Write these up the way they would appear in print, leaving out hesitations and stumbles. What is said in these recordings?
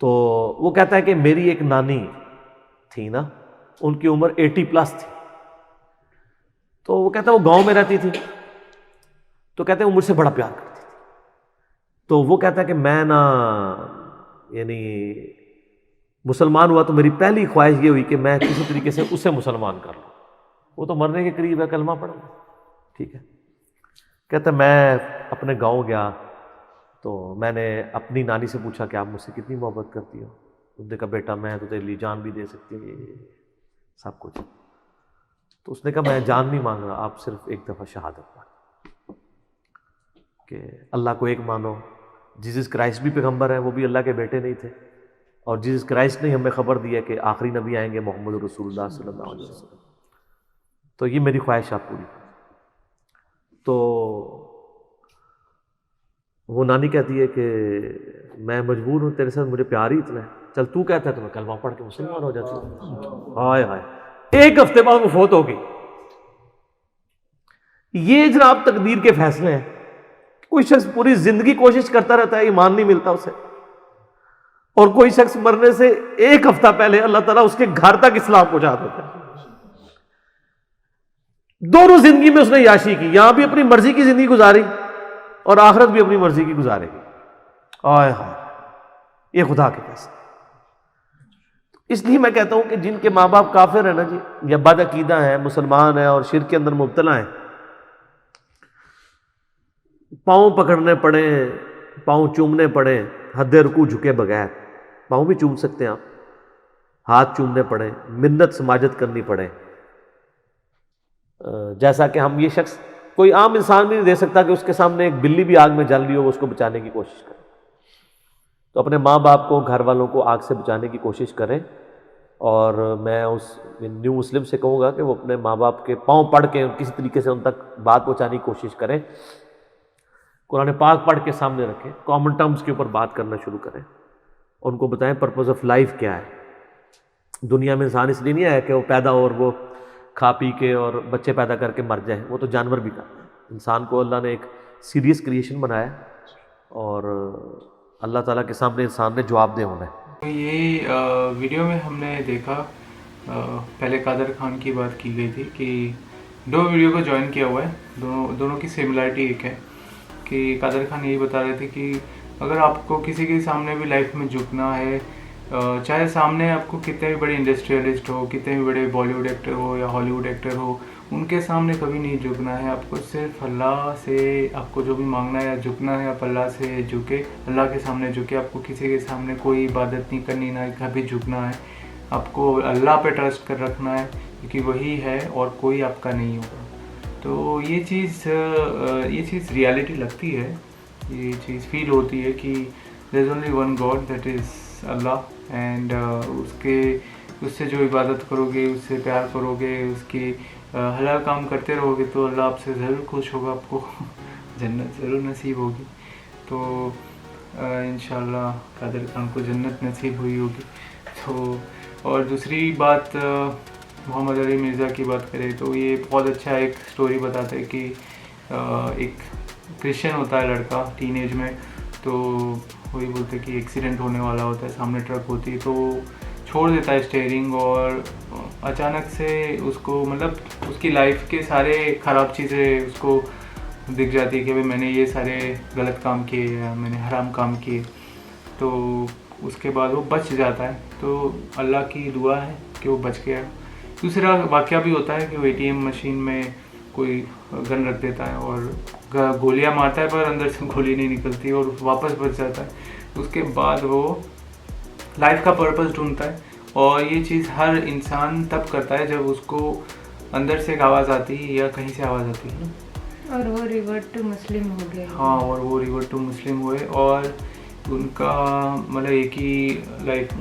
تو وہ کہتا ہے کہ میری ایک نانی تھی نا، ان کی عمر 80+ تھی، تو وہ کہتا ہے وہ گاؤں میں رہتی تھی، تو کہتے ہیں وہ مجھ سے بڑا پیار کرتی تھی، تو وہ کہتا ہے کہ میں نا یعنی مسلمان ہوا تو میری پہلی خواہش یہ ہوئی کہ میں کسی طریقے سے اسے مسلمان کر لوں، وہ تو مرنے کے قریب ہے، کلمہ پڑھ لوں، ٹھیک ہے۔ کہتا ہے میں اپنے گاؤں گیا تو میں نے اپنی نانی سے پوچھا کہ آپ مجھ سے کتنی محبت کرتی ہو؟ اس نے کہا بیٹا میں تو تیرے لیے جان بھی دے سکتی ہوں، یہ سب کچھ۔ تو اس نے کہا میں جان نہیں مانگ رہا، آپ صرف ایک دفعہ شہادت پڑھ کہ اللہ کو ایک مانو، جیسس کرائسٹ بھی پیغمبر ہے، وہ بھی اللہ کے بیٹے نہیں تھے، اور جیسس کرائسٹ نے ہمیں خبر دی ہے کہ آخری نبی آئیں گے محمد رسول اللہ صلی اللہ علیہ وسلم، تو یہ میری خواہش آپ پوری کریں۔ تو وہ نانی کہتی ہے کہ میں مجبور ہوں، تیرے ساتھ مجھے پیار ہی اتنا ہے، چل تو کہتا ہے تو میں کلمہ پڑھ کے مسلمان ہو جاتی ہوں۔ ہائے ہائے، ایک ہفتے بعد وہ فوت ہو گئی۔ یہ جناب تقدیر کے فیصلے ہیں۔ کوئی شخص پوری زندگی کوشش کرتا رہتا ہے، ایمان نہیں ملتا اسے، اور کوئی شخص مرنے سے ایک ہفتہ پہلے اللہ تعالیٰ اس کے گھر تک اسلام پہنچا دیتا ہے۔ دونوں زندگی میں اس نے یاشی کی، یہاں بھی اپنی مرضی کی زندگی گزاری اور آخرت بھی اپنی مرضی کی گزارے گی۔ آئے ہائے، یہ خدا کے فیصلے۔ اس لیے میں کہتا ہوں کہ جن کے ماں باپ کافر ہیں نا جی، یا بد عقیدہ ہیں، مسلمان ہیں اور شرک کے اندر مبتلا ہیں، پاؤں پکڑنے پڑے، پاؤں چومنے پڑے، حد رکوع جھکے بغیر، پاؤں بھی چوم سکتے ہیں آپ، ہاتھ چومنے پڑے، منت سماجت کرنی پڑے، جیسا کہ ہم یہ شخص کوئی عام انسان بھی نہیں دے سکتا کہ اس کے سامنے ایک بلی بھی آگ میں جل رہی ہو وہ اس کو بچانے کی کوشش کرے۔ تو اپنے ماں باپ کو، گھر والوں کو آگ سے بچانے کی کوشش کریں، اور میں اس نیو مسلم سے کہوں گا کہ وہ اپنے ماں باپ کے پاؤں پڑھ کے کسی طریقے سے ان تک بات پہنچانے کی کوشش کریں، قرآن پاک پڑھ کے سامنے رکھیں، کامن ٹرمز کے اوپر بات کرنا شروع کریں، ان کو بتائیں پرپز آف لائف کیا ہے۔ دنیا میں انسان اس لیے نہیں آیا کہ وہ پیدا ہو اور وہ کھا پی کے اور بچے پیدا کر کے مر جائیں، وہ تو جانور بھی کرتے ہیں۔ انسان کو اللہ نے ایک سیریس کریشن بنایا، اور اللہ تعالیٰ کے سامنے انسان نے جواب دہ ہونا ہے۔ یہ ویڈیو میں ہم نے دیکھا، پہلے قادر خان کی بات کی گئی تھی کہ دو ویڈیو کو جوائن کیا ہوا ہے، دونوں کی سملرٹی ایک ہے کہ قادر خان یہی بتا رہے تھے کہ اگر آپ کو کسی کے سامنے بھی لائف میں جھکنا ہے، چاہے سامنے آپ کو کتنے بھی بڑے انڈسٹریلسٹ ہو، کتنے بھی بڑے بالی ووڈ ایکٹر ہو یا ہالی ووڈ ایکٹر ہو، ان کے سامنے کبھی نہیں جھکنا ہے۔ آپ کو صرف اللہ سے آپ کو جو بھی مانگنا ہے یا جھکنا ہے، آپ اللہ سے جھکے، اللہ کے سامنے جھکے۔ آپ کو کسی کے سامنے کوئی عبادت نہیں کرنی، نہ کبھی جھکنا ہے۔ آپ کو اللہ پہ ٹرسٹ کر رکھنا ہے، کیونکہ وہی ہے اور کوئی آپ کا نہیں ہوگا۔ تو یہ چیز ریالٹی لگتی ہے، یہ چیز فیل ہوتی ہے کہ there is only one God, that is اللہ، اینڈ اس سے جو عبادت کرو گے، اس سے پیار کرو گے، اس کی حلال کام کرتے رہو گے تو اللہ آپ سے ضرور خوش ہوگا، آپ کو جنت ضرور نصیب ہوگی۔ تو انشاءاللہ قادر خان کو جنت نصیب ہوئی ہوگی۔ تو اور دوسری بات، محمد علی مرزا کی بات کریں تو یہ بہت اچھا ایک سٹوری بتاتا ہے کہ ایک کرسچن ہوتا ہے لڑکا ٹین ایج میں، تو وہی بولتے کہ ایکسیڈنٹ ہونے والا ہوتا ہے، سامنے ٹرک ہوتی ہے، تو چھوڑ دیتا ہے اسٹیئرنگ، اور اچانک سے اس کو مطلب اس کی لائف کے سارے خراب چیزیں اس کو دکھ جاتی ہے کہ میں نے یہ سارے غلط کام کیے یا میں نے حرام کام کیے، تو اس کے بعد وہ بچ جاتا ہے۔ تو اللہ کی دعا ہے کہ وہ بچ گیا۔ دوسرا واقعہ بھی ہوتا ہے کہ وہ ATM مشین میں کوئی گن رکھ دیتا ہے اور گولیاں مارتا ہے، پر اندر سے گولی نہیں نکلتی اور واپس بچ جاتا ہے۔ اس کے بعد وہ لائف کا پرپس ڈھونڈتا ہے، اور یہ چیز ہر انسان تب کرتا ہے جب اس کو اندر سے ایک آواز آتی ہے یا کہیں سے آواز آتی ہے، اور وہ ریورٹ ٹو مسلم ہو گئے۔ ہاں، اور وہ ریورٹ ٹو مسلم ہوئے، اور ان کا مطلب ایک ہی لائک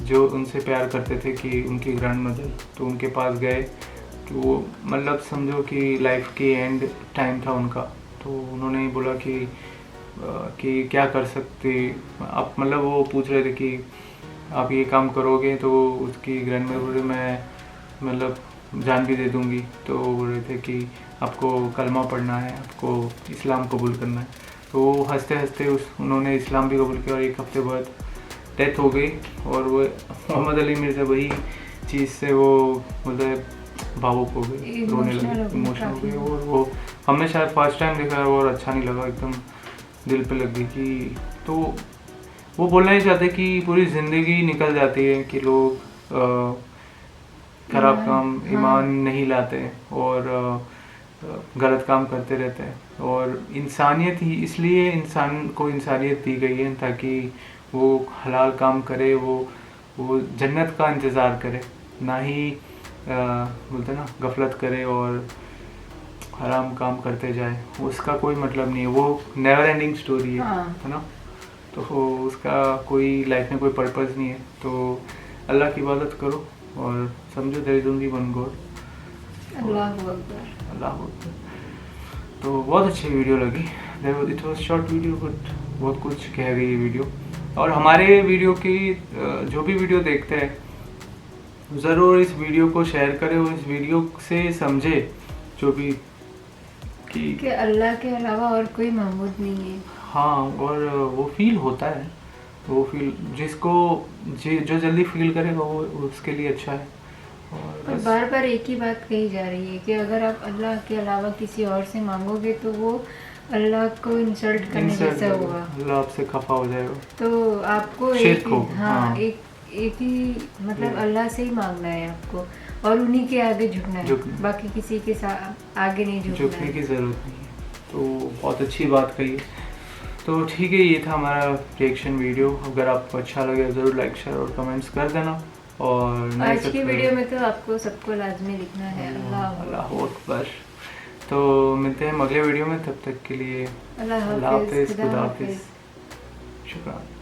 جو ان سے پیار کرتے تھے کہ ان کی گرینڈ مدر، تو ان کے پاس گئے کہ وہ مطلب سمجھو کہ لائف کی اینڈ ٹائم تھا ان کا، تو انہوں نے بولا کہ کیا کر سکتے آپ، مطلب وہ پوچھ رہے تھے کہ آپ یہ کام کرو گے، تو اس کی گرینڈ مدر بولے میں مطلب جان بھی دے دوں گی، تو وہ بول رہے تھے کہ آپ کو کلمہ پڑھنا ہے، آپ کو اسلام قبول کرنا ہے، تو وہ ہنستے ہنستے انہوں نے اسلام بھی قبول کیا، اور ایک ہفتے بعد ڈیتھ ہو گئی اور وہ محمد علی مرزا وہی چیز سے وہ مطلب بھاوک ہو گئے, رونے لگے, ایموشنل ہو گئے. اور وہ ہم نے شاید فرسٹ ٹائم دیکھا ہے اور اچھا نہیں لگا, ایک دم دل پہ لگ گئی کہ تو وہ بولنا ہی چاہتے کہ پوری زندگی نکل جاتی ہے کہ لوگ خراب کام, ایمان نہیں لاتے اور غلط کام کرتے رہتے ہیں. اور انسانیت ہی, اس لیے انسان کو انسانیت دی گئی ہے تاکہ وہ حلال کام کرے, وہ جنت کا انتظار کرے, نہ ہی بولتے نا غفلت کرے اور حرام کام کرتے جائے. اس کا کوئی مطلب نہیں ہے, وہ نیور اینڈنگ اسٹوری ہے نا, تو اس کا کوئی لائف میں کوئی پرپز نہیں ہے. تو اللہ کی عبادت کرو اور سمجھو دیر از اونلی ون گاڈ. اللہ اکبر. اللہ اکبر. تو بہت اچھی ویڈیو لگی, it was short video but بہت کچھ کہہ گئی یہ ویڈیو. اور ہمارے ویڈیو کی جو بھی ویڈیو دیکھتے ہیں ضرور اس ویڈیو کو شیئر کرے اور اس ویڈیو سے سمجھے جو بھی کہ اللہ کے علاوہ اور کوئی معبود نہیں ہے. ہاں, اور وہ فیل ہوتا ہے, وہ فیل جس کو جو جلدی فیل کرے گا وہ اس کے لیے اچھا ہے. اور بار بار ایک ہی بات کہی جا رہی ہے کہ اگر آپ اللہ کے علاوہ کسی اور سے مانگو گے تو وہ اللہ کو انسلٹ کرنے جیسا ہوگا, اللہ آپ سے خفا ہو جائے گا. تو آپ کو ایک ہی مطلب اللہ سے ہی مانگنا ہے آپ کو, اور انہی کے آگے جھکنا ہے, باقی کسی کے آگے نہیں جھکنے کی ضرورت نہیں ہے. تو بہت اچھی بات کہی ہے. تو ٹھیک ہے, یہ تھا ہمارا ریئیکشن ویڈیو. اگر آپ کو اچھا لگے ضرور لائک شیئر اور کمنٹس کر دینا. اور آج کی ویڈیو میں تو آپ کو سب کو لازمی لکھنا ہے اللہ اکبر. تو ملتے ہیں اگلے ویڈیو میں, تب تک کے لیے اللہ حافظ, خدا حافظ, شکریہ.